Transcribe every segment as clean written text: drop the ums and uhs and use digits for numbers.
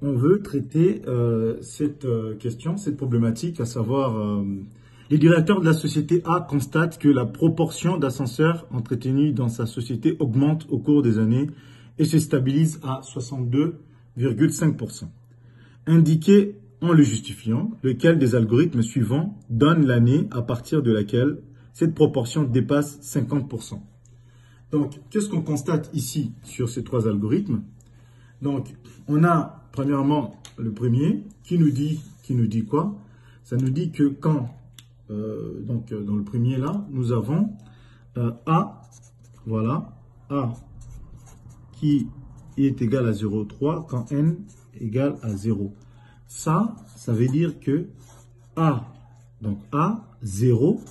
on veut traiter cette question, cette problématique, à savoir les directeurs de la société A constatent que la proportion d'ascenseurs entretenus dans sa société augmente au cours des années et se stabilise à 62,5%. Indiquez en le justifiant lequel des algorithmes suivants donne l'année à partir de laquelle cette proportion dépasse 50%. Donc, qu'est-ce qu'on constate ici sur ces trois algorithmes? Donc, on a premièrement le premier qui nous dit quoi? Ça nous dit que quand, dans le premier là, nous avons A, voilà, A qui est égal à 0,3 quand N égale à 0. Ça veut dire que A, donc A, 0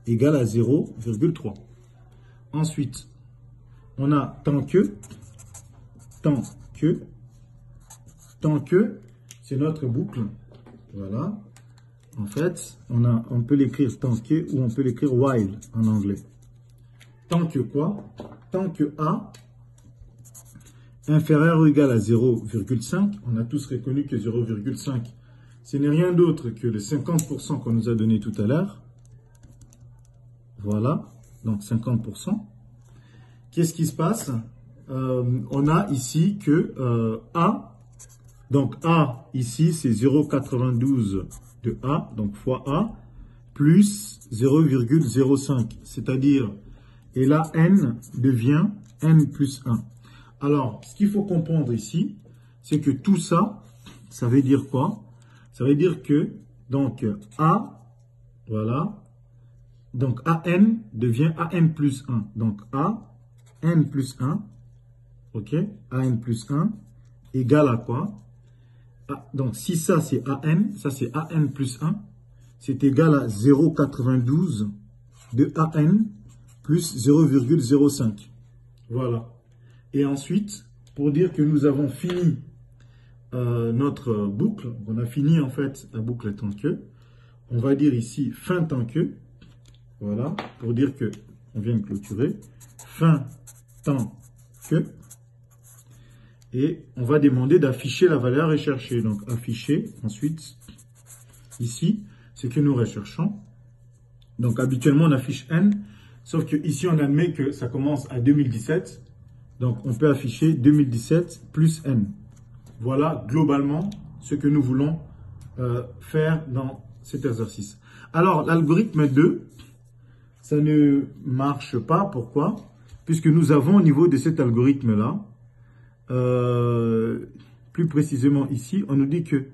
égale à 0,3. Ensuite, on a tant que, c'est notre boucle. Voilà. En fait, on peut l'écrire tant que ou on peut l'écrire while en anglais. Tant que quoi? Tant que A inférieur ou égal à 0,5, on a tous reconnu que 0,5, ce n'est rien d'autre que le 50% qu'on nous a donné tout à l'heure. Voilà, donc 50%. Qu'est-ce qui se passe? On a ici que A, donc A ici c'est 0,92 de A, donc fois A, plus 0,05, c'est-à-dire, et là N devient N plus 1. Alors, ce qu'il faut comprendre ici, c'est que tout ça, ça veut dire quoi? Ça veut dire que, donc, A, voilà, donc AN devient AN plus 1. Donc, AN plus 1, ok, AN plus 1, égale à quoi? Donc, si ça c'est AN, ça c'est AN plus 1, c'est égal à 0,92 de AN plus 0,05. Voilà. Et ensuite, pour dire que nous avons fini notre boucle, on a fini en fait la boucle tant que, on va dire ici fin tant que, voilà, pour dire que on vient de clôturer, fin tant que, et on va demander d'afficher la valeur recherchée. Donc afficher, ensuite, ici, ce que nous recherchons. Donc habituellement on affiche N, sauf que ici on admet que ça commence à 2017. Donc, on peut afficher 2017 plus N. Voilà, globalement, ce que nous voulons faire dans cet exercice. Alors, l'algorithme 2, ça ne marche pas. Pourquoi? Puisque nous avons au niveau de cet algorithme-là, plus précisément ici, on nous dit que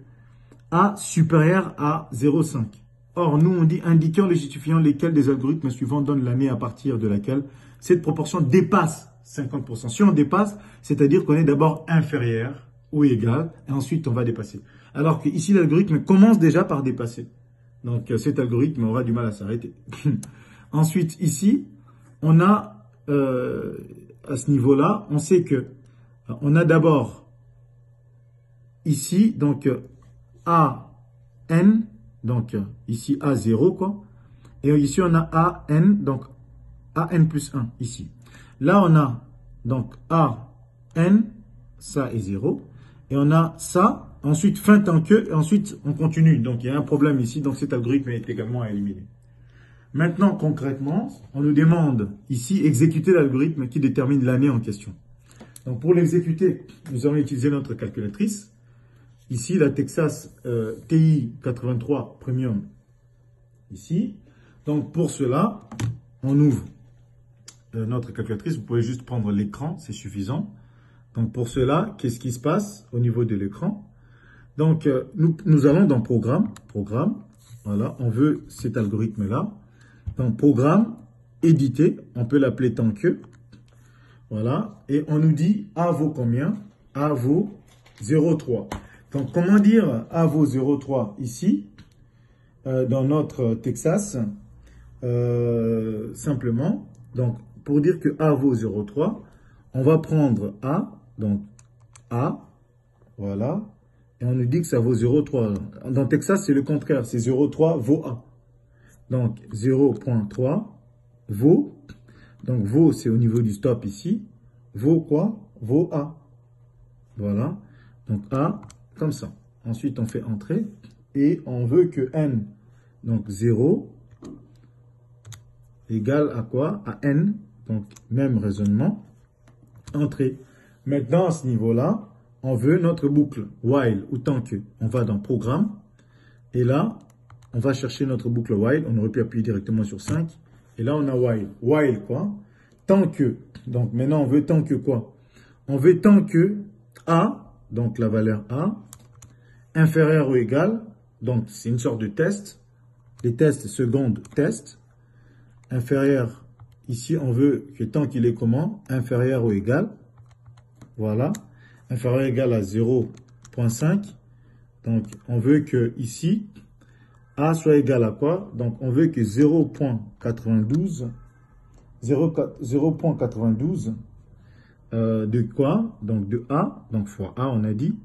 A supérieur à 0,5. Or, nous, on dit indiquant les justifiants lesquels des algorithmes suivants donnent l'année à partir de laquelle cette proportion dépasse 50%. Si on dépasse, c'est-à-dire qu'on est d'abord inférieur ou égal, et ensuite on va dépasser. Alors que ici, l'algorithme commence déjà par dépasser. Donc cet algorithme aura du mal à s'arrêter. Ensuite, ici, on a, à ce niveau-là, on sait que on a d'abord ici, donc AN, donc ici A0, quoi. Et ici, on a AN, donc AN plus 1, ici. Là, on a donc AN, ça est 0. Et on a ça, ensuite fin tant que, et ensuite on continue. Donc il y a un problème ici, donc cet algorithme est également à éliminer. Maintenant, concrètement, on nous demande ici exécuter l'algorithme qui détermine l'année en question. Donc pour l'exécuter, nous allons utiliser notre calculatrice. Ici, la Texas TI 83 Premium, ici. Donc pour cela, on ouvre notre calculatrice, vous pouvez juste prendre l'écran, c'est suffisant. Donc pour cela, qu'est-ce qui se passe au niveau de l'écran? Donc nous allons dans programme, voilà, on veut cet algorithme-là. Dans programme, éditer, on peut l'appeler tant que, voilà, et on nous dit A vaut combien? A vaut 0,3. Donc comment dire A vaut 0,3 ici, dans notre Texas, simplement, donc pour dire que A vaut 0,3, on va prendre A, donc A, voilà, et on nous dit que ça vaut 0,3. Dans Texas, c'est le contraire, c'est 0,3 vaut A. Donc 0,3 vaut, donc vaut c'est au niveau du stop ici, vaut quoi? Vaut A. Voilà, donc A, comme ça. Ensuite, on fait entrer et on veut que n, donc 0, égale à quoi? À n. Donc, même raisonnement. Entrée. Maintenant, à ce niveau-là, on veut notre boucle while ou tant que. On va dans programme. Et là, on va chercher notre boucle while. On aurait pu appuyer directement sur 5. Et là, on a while. While quoi? Tant que. Donc, maintenant, on veut tant que quoi? On veut tant que A, donc la valeur A, inférieur ou égal. Donc, c'est une sorte de test. Les tests secondes test. Inférieur, ici, on veut que tant qu'il est comment? Inférieur ou égal. Voilà. Inférieur ou égal à 0,5. Donc, on veut que ici, A soit égal à quoi? Donc, on veut que 0,92 de quoi? Donc, de A, donc fois A, on a dit.